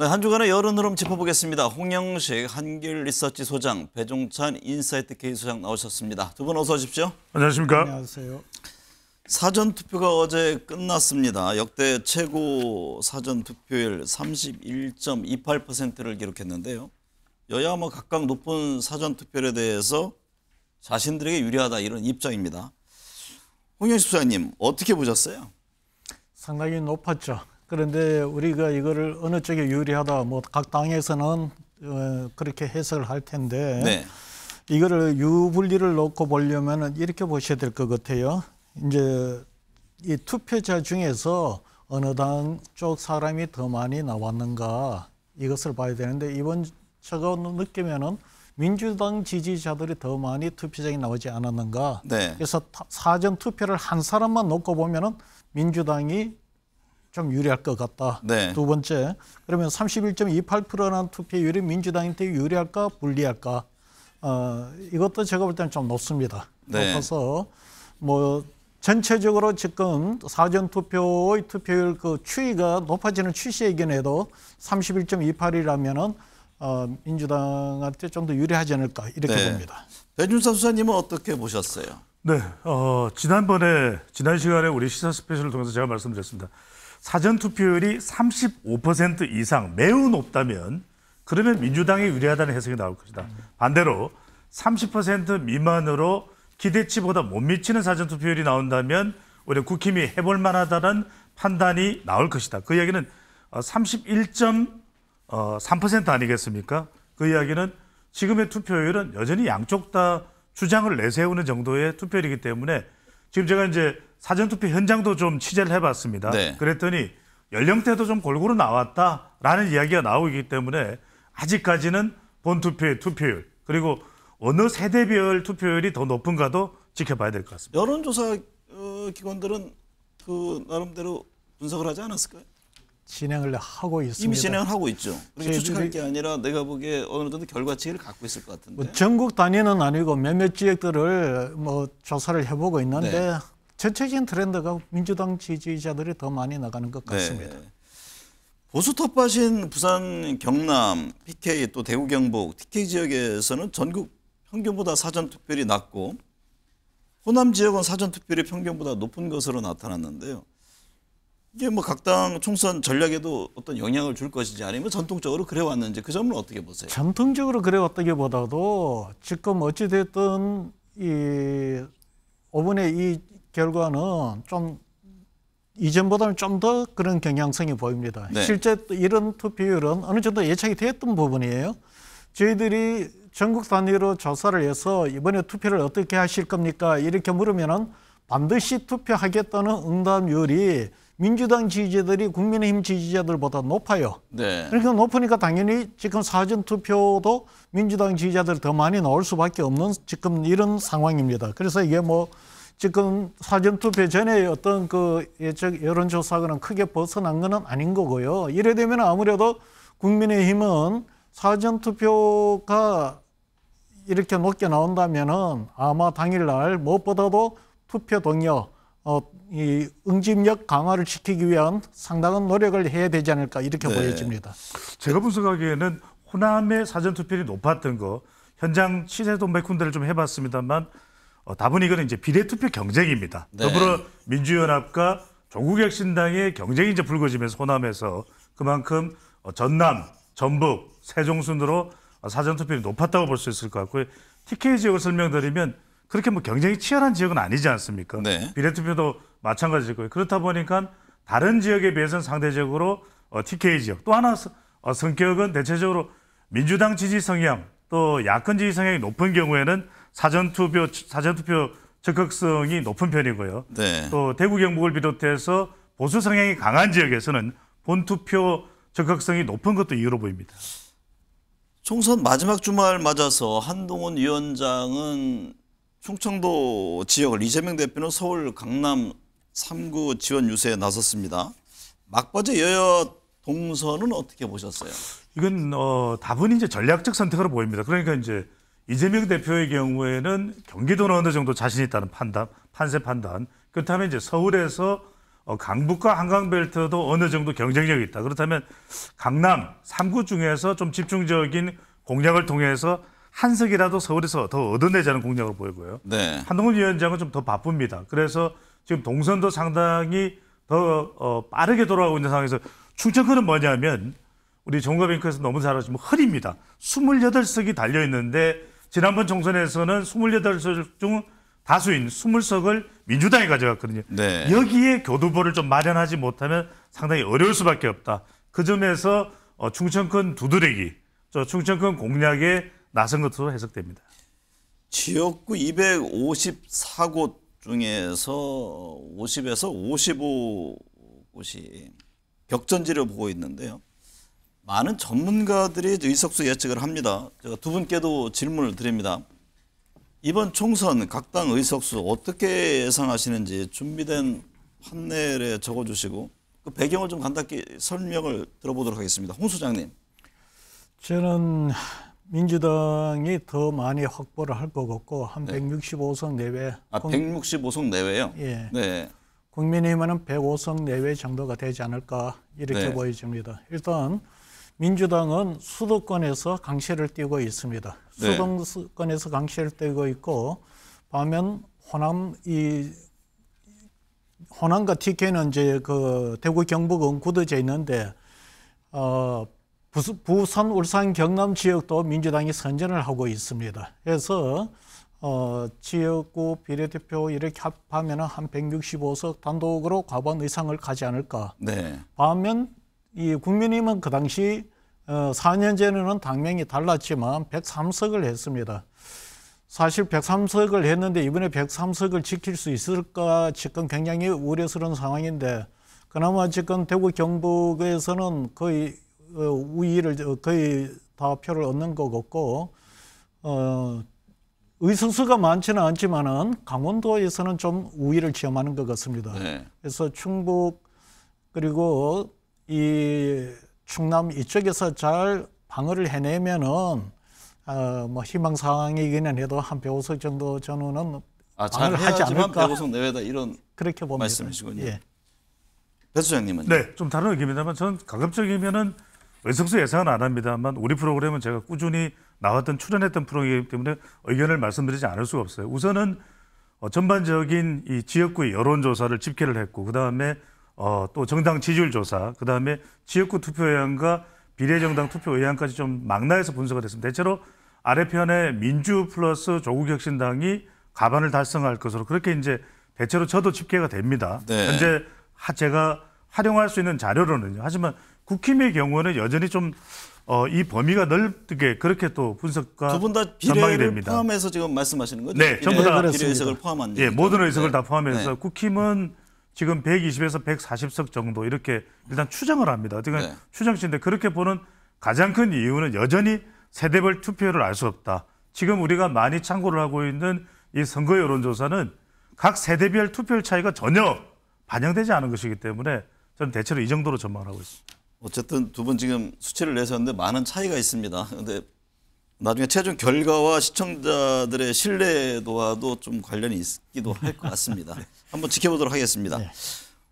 네, 한 주간의 여론 흐름 짚어보겠습니다. 홍영식 한길리서치 소장, 배종찬 인사이트 K 소장 나오셨습니다. 두 분 어서 오십시오. 안녕하십니까. 안녕하세요. 사전투표가 어제 끝났습니다. 역대 최고 사전투표율 31.28%를 기록했는데요. 여야 각각 높은 사전투표율에 대해서 자신들에게 유리하다 이런 입장입니다. 홍영식 소장님 어떻게 보셨어요? 상당히 높았죠. 그런데 우리가 이거를 어느 쪽에 유리하다, 각 당에서는 그렇게 해석을 할 텐데, 네. 이거를 유불리를 놓고 보려면 이렇게 보셔야 될 것 같아요. 이제 이 투표자 중에서 어느 당 쪽 사람이 더 많이 나왔는가 이것을 봐야 되는데, 이번 제가 느끼면은 민주당 지지자들이 더 많이 투표장에 나오지 않았는가. 네. 그래서 사전 투표를 한 사람만 놓고 보면은 민주당이 좀 유리할 것 같다. 네. 두 번째, 그러면 31.28%라는 투표율이 민주당한테 유리할까 불리할까? 이것도 제가 볼 때는 좀 높습니다. 네. 높아서 전체적으로 지금 사전 투표의 투표율 그 추이가 높아지는 추세이긴 해도 31.28이라면은 민주당한테 좀 더 유리하지 않을까 이렇게 네. 봅니다. 배준찬 수사님은 어떻게 보셨어요? 네, 지난 시간에 우리 시사 스페셜을 통해서 제가 말씀드렸습니다. 사전 투표율이 35% 이상 매우 높다면 그러면 민주당이 유리하다는 해석이 나올 것이다. 반대로 30% 미만으로 기대치보다 못 미치는 사전 투표율이 나온다면 우리 국힘이 해볼 만하다는 판단이 나올 것이다. 그 이야기는 31.3% 아니겠습니까? 그 이야기는 지금의 투표율은 여전히 양쪽 다 주장을 내세우는 정도의 투표율이기 때문에 지금 제가 이제 사전투표 현장도 좀 취재를 해봤습니다. 네. 그랬더니 연령대도 좀 골고루 나왔다라는 이야기가 나오기 때문에 아직까지는 본투표의 투표율 그리고 어느 세대별 투표율이 더 높은가도 지켜봐야 될 것 같습니다. 여론조사 기관들은 그 나름대로 분석을 하지 않았을까요? 진행을 하고 있습니다. 이미 진행을 하고 있죠. 그러니까 저희들이- 추측할 게 아니라 내가 보기에 어느 정도 결과치를 갖고 있을 것 같은데. 전국 단위는 아니고 몇몇 지역들을 조사를 해보고 있는데 네. 전체적인 트렌드가 민주당 지지자들이 더 많이 나가는 것 같습니다. 네. 보수 텃밭인 부산, 경남, PK 또 대구, 경북, TK 지역에서는 전국 평균보다 사전투표율이 낮고 호남 지역은 사전투표율이 평균보다 높은 것으로 나타났는데요. 이게 각 당 총선 전략에도 어떤 영향을 줄 것인지 아니면 전통적으로 그래 왔는지 그 점은 어떻게 보세요? 전통적으로 그래왔다기보다도 지금 어찌됐든 이번에 이 결과는 좀 이전보다는 좀 더 그런 경향성이 보입니다. 네. 실제 이런 투표율은 어느 정도 예측이 됐던 부분이에요. 저희들이 전국 단위로 조사를 해서 이번에 투표를 어떻게 하실 겁니까? 이렇게 물으면은 반드시 투표하겠다는 응답률이 민주당 지지자들이 국민의힘 지지자들보다 높아요. 네. 그러니까 높으니까 당연히 지금 사전투표도 민주당 지지자들이 더 많이 나올 수밖에 없는 지금 이런 상황입니다. 그래서 이게 지금 사전투표 전에 어떤 그 예측 여론조사하고는 크게 벗어난 건 아닌 거고요. 이래 되면 아무래도 국민의힘은 사전투표가 이렇게 높게 나온다면은 아마 당일날 무엇보다도 투표 동력, 이 응집력 강화를 시키기 위한 상당한 노력을 해야 되지 않을까 이렇게 네. 보여집니다. 제가 분석하기에는 호남의 사전투표율이 높았던 거 현장 취재도 몇 군데를 좀 해봤습니다만 다분히 이거는 이제 비례투표 경쟁입니다. 네. 더불어민주연합과 조국혁신당의 경쟁이 이제 불거지면서 호남에서 그만큼 전남, 전북, 세종 순으로 사전투표율이 높았다고 볼 수 있을 것 같고요. TK 지역을 설명드리면 그렇게 경쟁이 치열한 지역은 아니지 않습니까? 네. 비례투표도 마찬가지고요. 그렇다 보니까 다른 지역에 비해서는 상대적으로 TK 지역 또 하나 성격은 대체적으로 민주당 지지 성향 또 야권 지지 성향이 높은 경우에는 사전투표 적극성이 높은 편이고요. 네. 또 대구 경북을 비롯해서 보수 성향이 강한 지역에서는 본투표 적극성이 높은 것도 이유로 보입니다. 총선 마지막 주말 맞아서 한동훈 위원장은 충청도 지역을, 이재명 대표는 서울, 강남 3구 지원 유세에 나섰습니다. 막바지 여야 동선은 어떻게 보셨어요? 이건 다분히 이제 전략적 선택으로 보입니다. 그러니까 이제 이재명 대표의 경우에는 경기도는 어느 정도 자신 있다는 판단, 판세 판단. 그렇다면 이제 서울에서 강북과 한강벨트도 어느 정도 경쟁력이 있다. 그렇다면 강남 3구 중에서 좀 집중적인 공략을 통해서 한 석이라도 서울에서 더 얻어내자는 공략을 보이고요. 네. 한동훈 위원장은 좀 더 바쁩니다. 그래서 지금 동선도 상당히 더 빠르게 돌아가고 있는 상황에서 충청권은 뭐냐면 우리 종가뱅크에서 너무 잘 아시면 흐립니다. 28석이 달려있는데 지난번 총선에서는 28석 중 다수인 20석을 민주당이 가져갔거든요. 네. 여기에 교두보를 좀 마련하지 못하면 상당히 어려울 수밖에 없다. 그 점에서 충청권 두드레기, 충청권 공략에 나선 것으로 해석됩니다. 지역구 254곳 중에서 50에서 55곳이 격전지를 보고 있는데요. 많은 전문가들이 의석수 예측을 합니다. 제가 두 분께도 질문을 드립니다. 이번 총선 각 당 의석수 어떻게 예상하시는지 준비된 판넬에 적어주시고 그 배경을 좀 간단히 설명을 들어보도록 하겠습니다. 홍 소장님. 저는 민주당이 더 많이 확보를 할 것 같고 한 165석 내외. 165석 내외요? 예. 네. 국민의힘은 105석 내외 정도가 되지 않을까 이렇게 네. 보여집니다. 일단 민주당은 수도권에서 강세를 띠고 있습니다. 네. 수도권에서 강세를 띠고 있고 반면 호남과 TK는 이제 그 대구 경북은 굳어져 있는데 부산, 울산, 경남 지역도 민주당이 선전을 하고 있습니다. 그래서 지역구 비례대표 이렇게 합하면 한 165석 단독으로 과반 의상을 가지 않을까. 네. 반면 이 국민의힘은 그 당시 4년 전에는 당명이 달랐지만 103석을 했습니다. 사실 103석을 했는데 이번에 103석을 지킬 수 있을까 지금 굉장히 우려스러운 상황인데 그나마 지금 대구 경북에서는 거의 우위를 거의 다 표를 얻는 것 같고 의석수가 많지는 않지만은 강원도에서는 좀 우위를 체험하는 것 같습니다. 네. 그래서 충북 그리고 이 충남 이쪽에서 잘 방어를 해내면은 뭐 희망 상황이기는 해도 한 105석 정도 저는 잘 하지 해야지만 않을까 105석 내외다 이런 그렇게 봅니다. 말씀이시군요. 예. 배 소장님은? 네, 좀 다른 의견입니다만 저는 가급적이면은 의석수 예상은 안 합니다만 우리 프로그램은 제가 꾸준히 나왔던 출연했던 프로그램이기 때문에 의견을 말씀드리지 않을 수가 없어요. 우선은 전반적인 이 지역구의 여론조사를 집계를 했고 그다음에 또 정당 지지율 조사, 그다음에 지역구 투표 의향과 비례정당 투표 의향까지 좀 망라해서 분석가 됐습니다. 대체로 아래편에 민주 플러스 조국혁신당이 가반을 달성할 것으로 그렇게 이제 대체로 저도 집계가 됩니다. 네. 현재 제가 활용할 수 있는 자료로는요. 하지만 국힘의 경우는 여전히 좀 이 범위가 넓게 그렇게 또 분석과 두 분 다 전망이 비례를 됩니다. 포함해서 지금 말씀하시는 거죠? 네, 전부 다 비례 의석을 포함한 예, 얘기죠? 모든 의석을 네. 다 포함해서 네. 국힘은 지금 120에서 140석 정도 이렇게 일단 추정을 합니다. 그러니까 네. 추정치인데 그렇게 보는 가장 큰 이유는 여전히 세대별 투표율을 알 수 없다. 지금 우리가 많이 참고를 하고 있는 이 선거 여론조사는 각 세대별 투표율 차이가 전혀 반영되지 않은 것이기 때문에 저는 대체로 이 정도로 전망을 하고 있습니다. 어쨌든 두 분 지금 수치를 내셨는데 많은 차이가 있습니다. 그런데 나중에 최종 결과와 시청자들의 신뢰도와도 좀 관련이 있기도 할 것 같습니다. 한번 지켜보도록 하겠습니다. 네.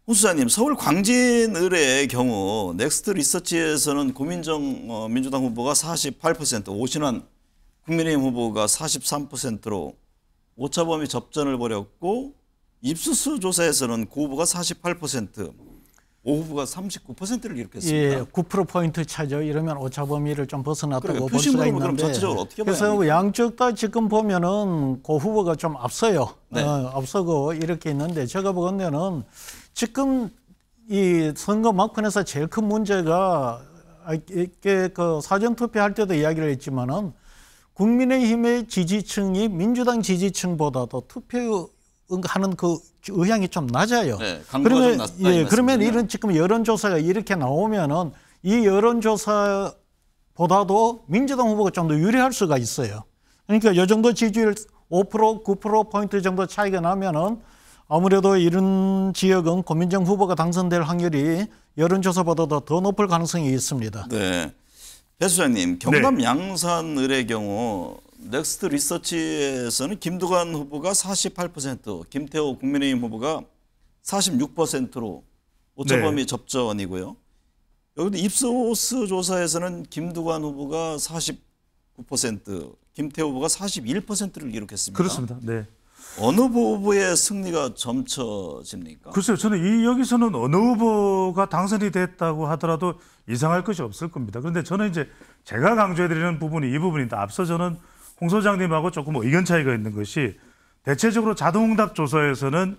홍 수사님, 서울 광진 의뢰의 경우 넥스트 리서치에서는 고민정 민주당 후보가 48%, 오신환 국민의힘 후보가 43%로 오차범위 접전을 벌였고 입수수 조사에서는 고 후보가 48%, 오 후보가 39%를 기록했습니다. 예, 9%포인트 차죠. 이러면 오차범위를 좀 벗어났다고 그러니까 볼 수가 표심으로 그럼 있는데. 전체적으로 어떻게 봐야 그래서 합니까? 양쪽 다 지금 보면은 고 후보가 좀 앞서요. 네. 앞서고 이렇게 있는데 제가 보건대는 지금 이 선거 막판에서 제일 큰 문제가 이게 그 사전 투표할 때도 이야기를 했지만은 국민의힘의 지지층이 민주당 지지층보다도 투표하는 그 의향이 좀 낮아요. 네, 강도가 좀 낮다. 이 그러면 말씀이군요. 이런 지금 여론조사가 이렇게 나오면은 이 여론조사보다도 민주당 후보가 좀 더 유리할 수가 있어요. 그러니까 이 정도 지지율 5%, 9%포인트 정도 차이가 나면은 아무래도 이런 지역은 고민정 후보가 당선될 확률이 여론조사보다도 더 높을 가능성이 있습니다. 네. 배 수장님, 경남 양산 의뢰의 경우 넥스트 리서치에서는 김두관 후보가 48%, 김태호 국민의힘 후보가 46%로 오차범위 접전이고요. 여기도 입소스 조사에서는 김두관 후보가 49%, 김태호 후보가 41%를 기록했습니다. 그렇습니다. 네. 어느 후보의 승리가 점쳐집니까? 글쎄요, 저는 여기서는 어느 후보가 당선이 됐다고 하더라도 이상할 것이 없을 겁니다. 그런데 저는 이제 제가 강조해드리는 부분이 이 부분인데 앞서 저는 홍 소장님하고 조금 의견 차이가 있는 것이 대체적으로 자동응답 조사에서는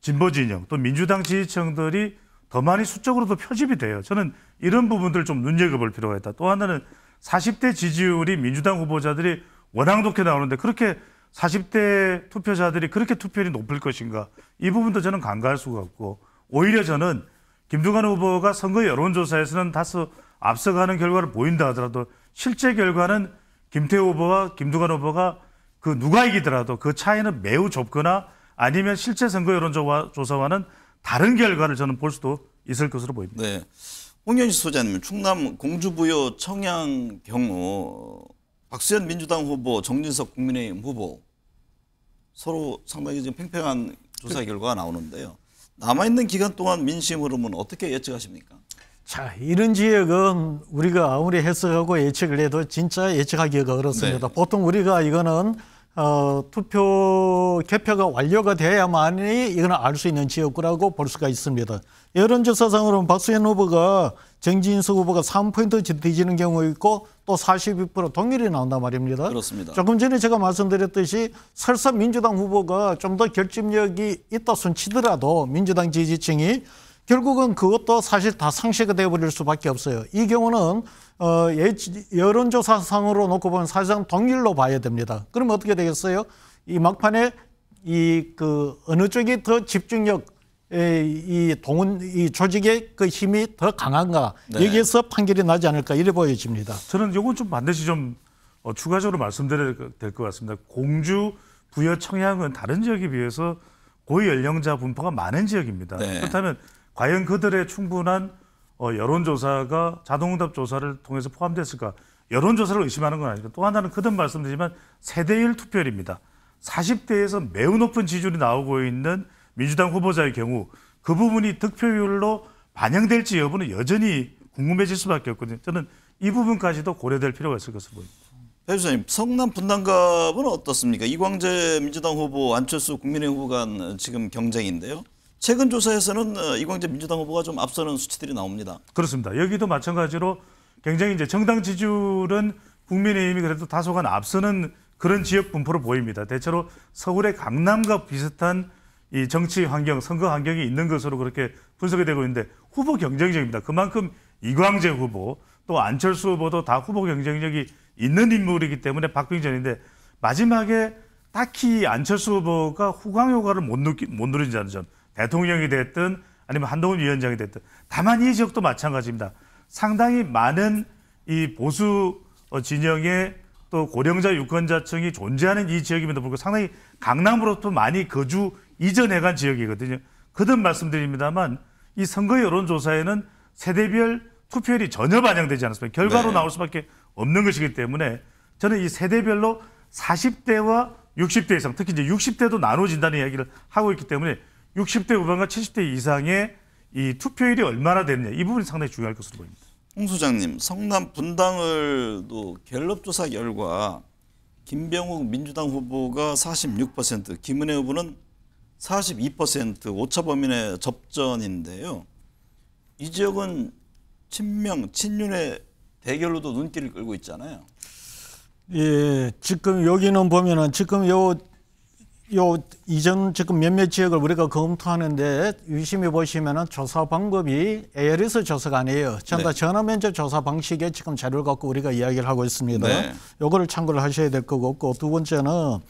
진보 진영 또 민주당 지지층들이 더 많이 수적으로도 표집이 돼요. 저는 이런 부분들 좀 눈여겨볼 필요가 있다. 또 하나는 40대 지지율이 민주당 후보자들이 워낙 높게 나오는데 그렇게 40대 투표자들이 그렇게 투표율이 높을 것인가 이 부분도 저는 간과할 수가 없고 오히려 저는 김두관 후보가 선거 여론조사에서는 다소 앞서가는 결과를 보인다 하더라도 실제 결과는 김태호 후보와 김두관 후보가 그 누가 이기더라도 그 차이는 매우 좁거나 아니면 실제 선거 여론조사와는 다른 결과를 저는 볼 수도 있을 것으로 보입니다. 네, 홍현식 소장님, 충남 공주부여 청양 경우 박수현 민주당 후보, 정진석 국민의힘 후보 서로 상당히 지금 팽팽한 조사 결과가 나오는데요. 남아있는 기간 동안 민심 흐름은 어떻게 예측하십니까? 자, 이런 지역은 우리가 아무리 해석하고 예측을 해도 진짜 예측하기가 어렵습니다. 네. 보통 우리가 이거는 투표 개표가 완료가 돼야만이 이거는 알 수 있는 지역구라고 볼 수가 있습니다. 여론조사상으로는 박수현 후보가 정진석 후보가 3포인트 뒤지는 경우 있고 또 42% 동일이 나온단 말입니다. 그렇습니다. 조금 전에 제가 말씀드렸듯이 설사 민주당 후보가 좀 더 결집력이 있다 손치더라도 민주당 지지층이 결국은 그것도 사실 다 상쇄가 되어버릴 수밖에 없어요. 이 경우는 여론조사상으로 놓고 보면 사실상 동일로 봐야 됩니다. 그러면 어떻게 되겠어요? 이 막판에 어느 쪽이 더 집중력, 이 조직의 그 힘이 더 강한가 네. 여기에서 판결이 나지 않을까 이래 보여집니다. 저는 이건 좀 반드시 좀 추가적으로 말씀드려야 될 것 같습니다. 공주, 부여, 청양은 다른 지역에 비해서 고연령자 분포가 많은 지역입니다. 네. 그렇다면 과연 그들의 충분한 여론조사가 자동응답 조사를 통해서 포함됐을까? 여론조사를 의심하는 건 아니고 또 하나는 거듭 말씀드리지만 세대율 투표율입니다. 40대에서 매우 높은 지지율이 나오고 있는 민주당 후보자의 경우 그 부분이 득표율로 반영될지 여부는 여전히 궁금해질 수밖에 없거든요. 저는 이 부분까지도 고려될 필요가 있을 것으로 보입니다. 배 주장님, 성남 분당갑은 어떻습니까? 이광재 민주당 후보, 안철수 국민의힘 후보 간 지금 경쟁인데요. 최근 조사에서는 이광재 민주당 후보가 좀 앞서는 수치들이 나옵니다. 그렇습니다. 여기도 마찬가지로 굉장히 이제 정당 지지율은 국민의힘이 그래도 다소간 앞서는 그런 지역 분포로 보입니다. 대체로 서울의 강남과 비슷한 이 정치 환경, 선거 환경이 있는 것으로 그렇게 분석이 되고 있는데 후보 경쟁력입니다. 그만큼 이광재 후보 또 안철수 후보도 다 후보 경쟁력이 있는 인물이기 때문에 박빙전인데 마지막에 딱히 안철수 후보가 후광 효과를 못 누린다는 점. 대통령이 됐든 아니면 한동훈 위원장이 됐든 다만 이 지역도 마찬가지입니다. 상당히 많은 이 보수 진영의 또 고령자 유권자층이 존재하는 이 지역임에도 불구하고 상당히 강남으로부터 많이 거주 이전해간 지역이거든요. 거듭 말씀드립니다만 이 선거 여론조사에는 세대별 투표율이 전혀 반영되지 않습니다. 결과로 네. 나올 수밖에 없는 것이기 때문에 저는 이 세대별로 40대와 60대 이상 특히 이제 60대도 나눠진다는 이야기를 하고 있기 때문에 60대 후반과 70대 이상의 이 투표율이 얼마나 되느냐 이 부분이 상당히 중요할 것으로 보입니다. 홍 소장님, 성남 분당을도 갤럽 조사 결과 김병욱 민주당 후보가 46%, 김은혜 후보는 42% 오차범위 내 접전인데요. 이 지역은 친명, 친윤의 대결로도 눈길을 끌고 있잖아요. 예, 지금 여기는 보면은 지금 요 이전 지금 몇몇 지역을 우리가 검토하는데 유심히 보시면은 조사 방법이 ARS 조사가 아니에요. 전부 다 전화 면접 조사 방식의 지금 자료를 갖고 우리가 이야기를 하고 있습니다. 네. 요거를 참고를 하셔야 될 거고 없고 두 번째는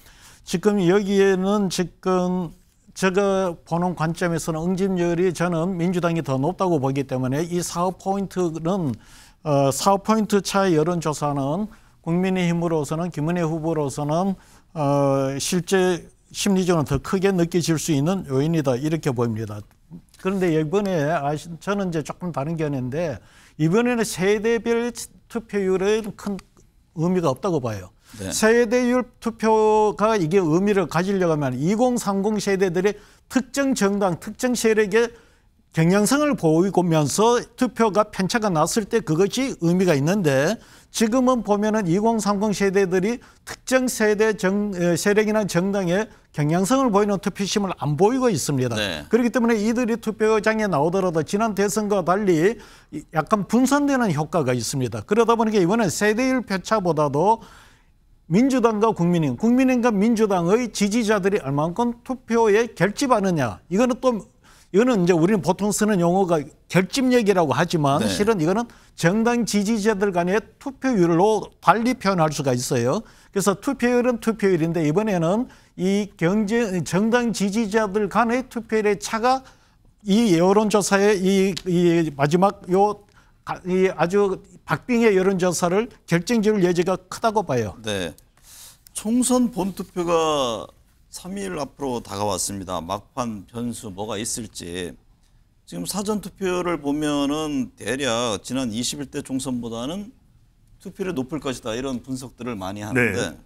지금 여기에는 지금 제가 보는 관점에서는 응집률이 저는 민주당이 더 높다고 보기 때문에 이 4포인트는 4포인트 차의 여론조사는 국민의힘으로서는 김은혜 후보로서는 실제 심리적으로 더 크게 느껴질 수 있는 요인이다 이렇게 보입니다. 그런데 이번에 저는 이제 조금 다른 견해인데 이번에는 세대별 투표율은 큰 의미가 없다고 봐요. 네. 세대율 투표가 이게 의미를 가지려고 하면 2030 세대들이 특정 정당, 특정 세력의 경향성을 보이면서 투표가 편차가 났을 때 그것이 의미가 있는데 지금은 보면은 2030 세대들이 특정 세대 세력이나 정당의 경향성을 보이는 투표심을 안 보이고 있습니다. 네. 그렇기 때문에 이들이 투표장에 나오더라도 지난 대선과 달리 약간 분산되는 효과가 있습니다. 그러다 보니까 이번에 세대율 표차보다도 민주당과 국민의힘과 민주당의 지지자들이 얼만큼 투표에 결집하느냐. 이거는 이제 우리는 보통 쓰는 용어가 결집력이라고 하지만 네. 실은 이거는 정당 지지자들 간의 투표율로 달리 표현할 수가 있어요. 그래서 투표율은 투표율인데 이번에는 이 정당 지지자들 간의 투표율의 차가 이 여론조사의 이 마지막 이 아주 박빙의 여론조사를 결정지을 여지가 크다고 봐요. 네. 총선 본투표가 3일 앞으로 다가왔습니다. 막판 변수 뭐가 있을지. 지금 사전투표를 보면은 대략 지난 21대 총선보다는 투표율이 높을 것이다. 이런 분석들을 많이 하는데 네.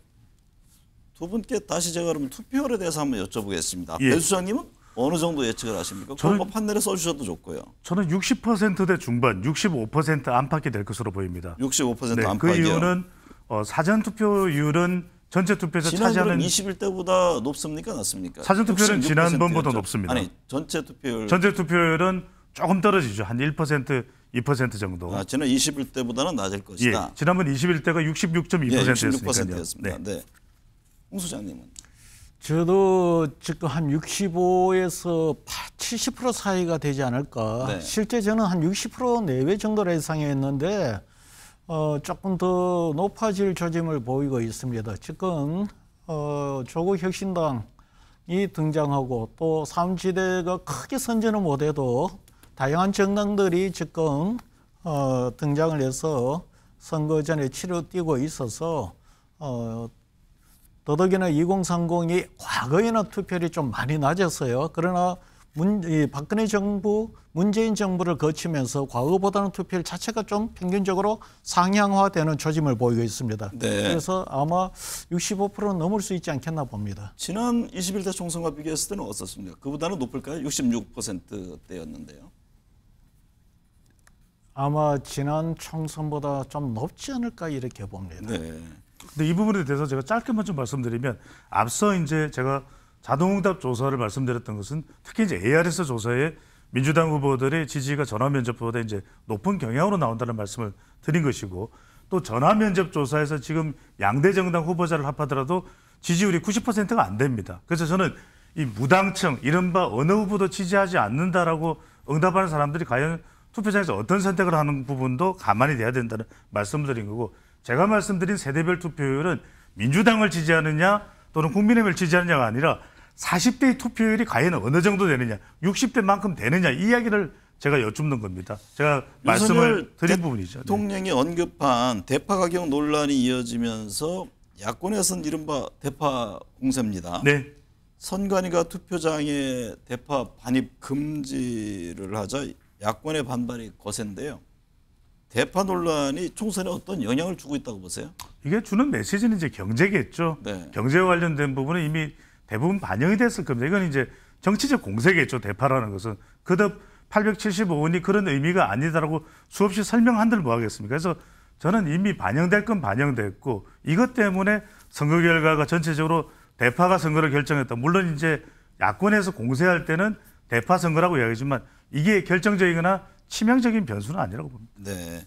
두 분께 다시 제가 그러면 투표율에 대해서 한번 여쭤보겠습니다. 예. 배 수장님은 어느 정도 예측을 하십니까? 그건 뭐 판넬에 써주셔도 좋고요. 저는 60%대 중반, 65% 안팎이 될 것으로 보입니다. 65% 네, 그 안팎이요. 이유는 사전 투표율은 전체 투표에서 지난번은 차지하는 21대보다 높습니까? 낮습니까? 사전 투표율은 66% 지난번보다 였죠. 높습니다. 아니 전체 투표율. 전체 투표율은 조금 떨어지죠. 한 1%, 2% 정도. 지난 21대보다는 낮을 예, 것이다. 지난번 21대가 66.2%였으니까요. 66%였습니다. 네. 홍 소장님은? 저도 지금 한 65에서 70% 사이가 되지 않을까. 네. 실제 저는 한 60% 내외 정도로 예상했는데 조금 더 높아질 조짐을 보이고 있습니다. 지금 조국 혁신당이 등장하고 또 3지대가 크게 선전을 못해도 다양한 정당들이 지금 등장을 해서 선거 전에 치러뛰고 있어서 더더기나 2030이 과거에는 투표율이 좀 많이 낮았어요. 그러나 박근혜 정부, 문재인 정부를 거치면서 과거보다는 투표율 자체가 좀 평균적으로 상향화되는 조짐을 보이고 있습니다. 네. 그래서 아마 65%는 넘을 수 있지 않겠나 봅니다. 지난 21대 총선과 비교했을 때는 어떻습니까? 그보다는 높을까요? 66%대였는데요. 아마 지난 총선보다 좀 높지 않을까 이렇게 봅니다. 네. 근데 이 부분에 대해서 제가 짧게만 좀 말씀드리면 앞서 이제 제가 자동응답 조사를 말씀드렸던 것은 특히 이제 ARS 조사에 민주당 후보들의 지지가 전화 면접보다 이제 높은 경향으로 나온다는 말씀을 드린 것이고 또 전화 면접 조사에서 지금 양대 정당 후보자를 합하더라도 지지율이 90%가 안 됩니다. 그래서 저는 이 무당층 이른바 어느 후보도 지지하지 않는다라고 응답하는 사람들이 과연 투표장에서 어떤 선택을 하는 부분도 가만히 돼야 된다는 말씀을 드린 거고 제가 말씀드린 세대별 투표율은 민주당을 지지하느냐 또는 국민의힘을 지지하느냐가 아니라 40대의 투표율이 과연 어느 정도 되느냐 60대만큼 되느냐 이 이야기를 제가 여쭙는 겁니다. 제가 말씀을 드린 부분이죠. 대통령이 언급한 대파 가격 논란이 이어지면서 야권에서는 이른바 대파 공세입니다. 네. 선관위가 투표장에 대파 반입 금지를 하자 야권의 반발이 거센데요. 대파 논란이 총선에 어떤 영향을 주고 있다고 보세요? 이게 주는 메시지는 이제 경제겠죠. 네. 경제와 관련된 부분은 이미 대부분 반영이 됐을 겁니다. 이건 이제 정치적 공세겠죠. 대파라는 것은. 그듭 875원이 그런 의미가 아니다라고 수없이 설명한들 뭐 하겠습니까? 그래서 저는 이미 반영될 건 반영됐고 이것 때문에 선거 결과가 전체적으로 대파가 선거를 결정했다. 물론 이제 야권에서 공세할 때는 대파 선거라고 이야기하지만 이게 결정적이거나 치명적인 변수는 아니라고 봅니다. 네.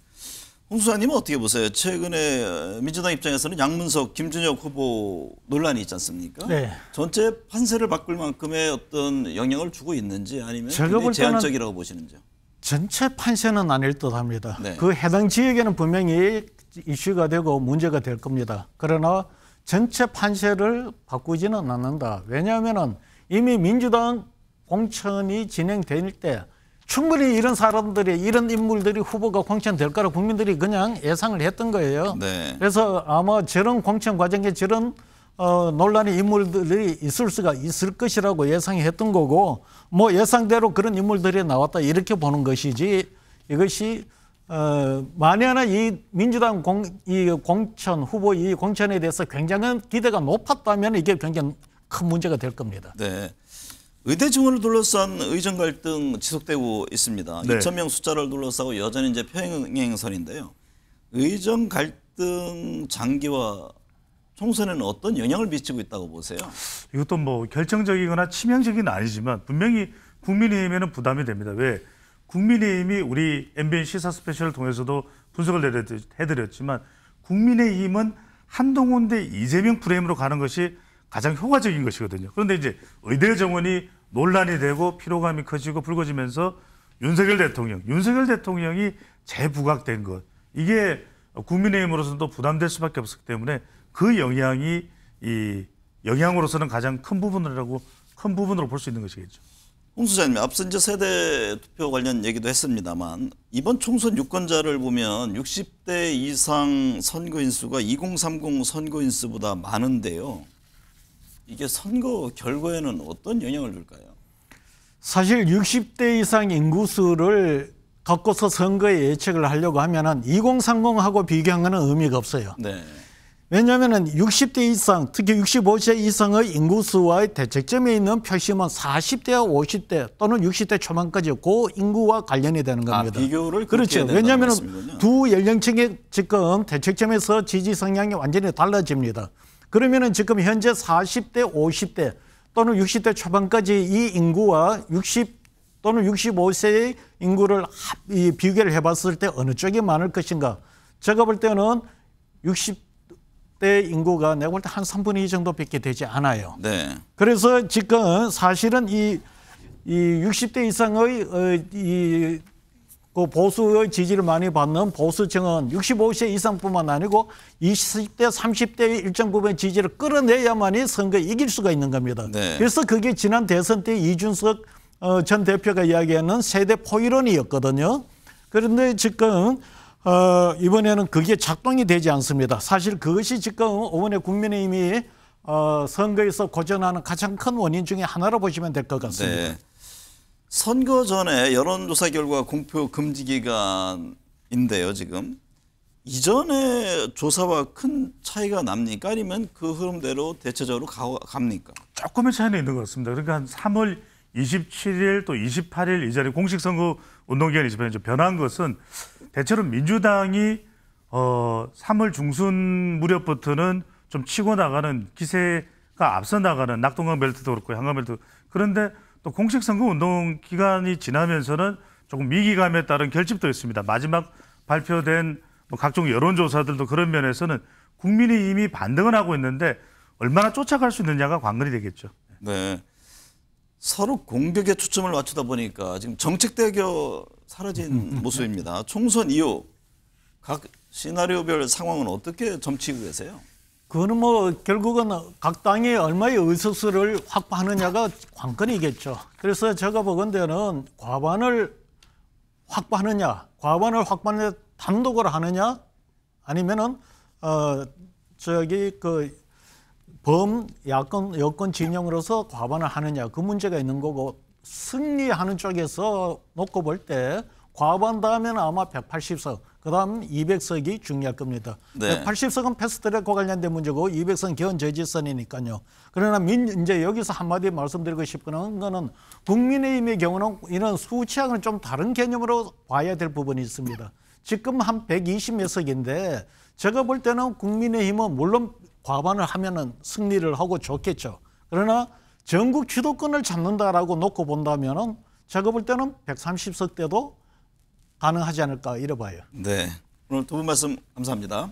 홍 수사님은 어떻게 보세요? 최근에 민주당 입장에서는 양문석, 김준혁 후보 논란이 있지 않습니까? 네. 전체 판세를 바꿀 만큼의 어떤 영향을 주고 있는지 아니면 제가 굉장히 볼 때는 제한적이라고 보시는지요? 전체 판세는 아닐 듯합니다. 네. 그 해당 지역에는 분명히 이슈가 되고 문제가 될 겁니다. 그러나 전체 판세를 바꾸지는 않는다. 왜냐하면 이미 민주당 공천이 진행될 때 충분히 이런 사람들이 이런 인물들이 후보가 공천될 거라 국민들이 그냥 예상을 했던 거예요. 네. 그래서 아마 저런 공천 과정에 저런 논란의 인물들이 있을 것이라고 예상했던 거고 뭐 예상대로 그런 인물들이 나왔다 이렇게 보는 것이지 이것이 만에 하나 이 민주당 이 공천 후보 이 공천에 대해서 굉장한 기대가 높았다면 이게 굉장히 큰 문제가 될 겁니다. 네. 의대 증원을 둘러싼 의정 갈등 지속되고 있습니다. 네. 2,000명 숫자를 둘러싸고 여전히 이제 평행선인데요. 의정 갈등 장기화 총선에는 어떤 영향을 미치고 있다고 보세요? 이것도 뭐 결정적이거나 치명적인 아니지만 분명히 국민의힘에는 부담이 됩니다. 왜? 국민의힘이 우리 MBN 시사 스페셜을 통해서도 분석을 해드렸지만 국민의힘은 한동훈 대 이재명 프레임으로 가는 것이 가장 효과적인 것이거든요. 그런데 이제 의대 정원이 논란이 되고 피로감이 커지고 불거지면서 윤석열 대통령이 재부각된 것, 이게 국민의힘으로서도 부담될 수밖에 없었기 때문에 그 영향이 이 영향으로서는 가장 큰 부분으로 볼 수 있는 것이겠죠. 홍 소장님, 앞서 이제 세대 투표 관련 얘기도 했습니다만 이번 총선 유권자를 보면 60대 이상 선거인 수가 2030 선거인 수보다 많은데요. 이게 선거 결과에는 어떤 영향을 줄까요? 사실 60대 이상 인구수를 갖고서 선거에 예측을 하려고 하면은 2030하고 비교한 것은 의미가 없어요. 네. 왜냐하면 60대 이상, 특히 65세 이상의 인구수와의 대책점에 있는 표심은 40대와 50대 또는 60대 초반까지 그 인구와 관련이 되는 겁니다. 비교를 그렇죠. 왜냐하면 두 연령층의 지금 대책점에서 지지 성향이 완전히 달라집니다. 그러면은 지금 현재 40대, 50대 또는 60대 초반까지 이 인구와 60 또는 65세의 인구를 비교를 해봤을 때 어느 쪽이 많을 것인가? 제가 볼 때는 60대 인구가 내가 볼 때 한 3분의 2 정도밖에 되지 않아요. 네. 그래서 지금 사실은 이 60대 이상의 그 보수의 지지를 많이 받는 보수층은 65세 이상뿐만 아니고 20대, 30대의 일정 부분의 지지를 끌어내야만이 선거에 이길 수가 있는 겁니다. 네. 그래서 그게 지난 대선 때 이준석 전 대표가 이야기하는 세대 포이론이었거든요. 그런데 지금 이번에는 그게 작동이 되지 않습니다. 사실 그것이 지금 이번에 국민의힘이 선거에서 고전하는 가장 큰 원인 중에 하나로 보시면 될 것 같습니다. 네. 선거 전에 여론조사 결과 공표 금지 기간인데요, 지금. 이전에 조사와 큰 차이가 납니까? 아니면 그 흐름대로 대체적으로 갑니까? 조금의 차이는 있는 것 같습니다. 그러니까 한 3월 27일 또 28일 이 자리 공식 선거 운동 기간이 변한 것은 대체로 민주당이 3월 중순 무렵부터는 좀 치고 나가는 기세가 앞서 나가는 낙동강 벨트도 그렇고 한강 벨트, 그런데 또 공식 선거 운동 기간이 지나면서는 조금 위기감에 따른 결집도 있습니다. 마지막 발표된 각종 여론조사들도 그런 면에서는 국민의힘이 반등은 하고 있는데 얼마나 쫓아갈 수 있느냐가 관건이 되겠죠. 네. 서로 공격에 초점을 맞추다 보니까 지금 정책 대결 사라진 모습입니다. 총선 이후 각 시나리오별 상황은 어떻게 점치고 계세요? 그거는 뭐 결국은 각 당이 얼마의 의석수를 확보하느냐가 관건이겠죠. 그래서 제가 보건대는 과반을 확보하느냐, 과반을 확보하는 단독으로 하느냐, 아니면은 여권 진영으로서 과반을 하느냐, 그 문제가 있는 거고, 승리하는 쪽에서 놓고 볼 때 과반 다음에는 아마 180석, 그 다음 200석이 중요할 겁니다. 네. 180석은 패스트트랙과 관련된 문제고 200석은 견저지선이니까요. 그러나 이제 여기서 한마디 말씀드리고 싶은 거는 국민의힘의 경우는 이런 수치하고는 좀 다른 개념으로 봐야 될 부분이 있습니다. 지금 한 120몇 석인데 제가 볼 때는 국민의힘은 물론 과반을 하면은 승리를 하고 좋겠죠. 그러나 전국 주도권을 잡는다라고 놓고 본다면은 제가 볼 때는 130석 대도 가능하지 않을까 이래 봐요. 네. 오늘 두 분 말씀 감사합니다.